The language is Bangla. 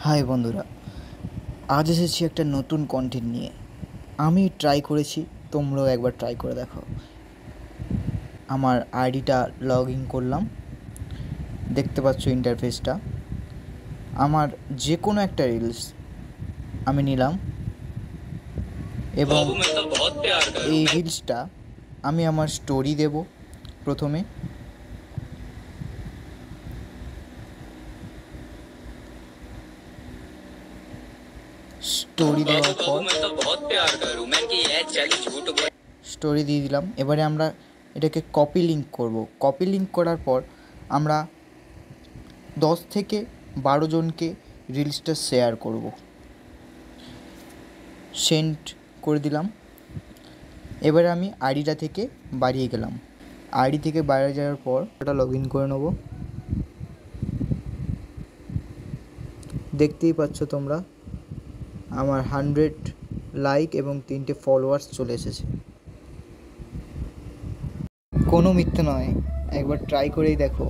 হাই বন্ধুরা, আজ এসেছি একটা নতুন কন্টেন্ট নিয়ে। আমি ট্রাই করেছি, তোমরাও একবার ট্রাই করে দেখো। আমার আইডিটা লগ ইন করলাম, দেখতে পাচ্ছ ইন্টারফেসটা। আমার যে কোনো একটা রিলস আমি নিলাম এবং এই রিলসটা আমি আমার স্টোরি দেব। প্রথমে স্টোরি দেওয়ার পর স্টোরি দিয়ে দিলাম। এবারে আমরা এটাকে কপি লিঙ্ক করব। কপি লিঙ্ক করার পর আমরা 10 থেকে 12 জনকে রিলসটা শেয়ার করব। সেন্ড করে দিলাম। এবারে আমি আইডিটা থেকে বাড়িয়ে গেলাম। আইডি থেকে বাইরে যাওয়ার পর ওটা লগ ইন করে নেব। দেখতেই পাচ্ছ তোমরা, আমার 100 লাইক এবং 3টে ফলোয়ার্স চলে এসেছে। কোনো মিথ্যে নয়, একবার ট্রাই করেই দেখো।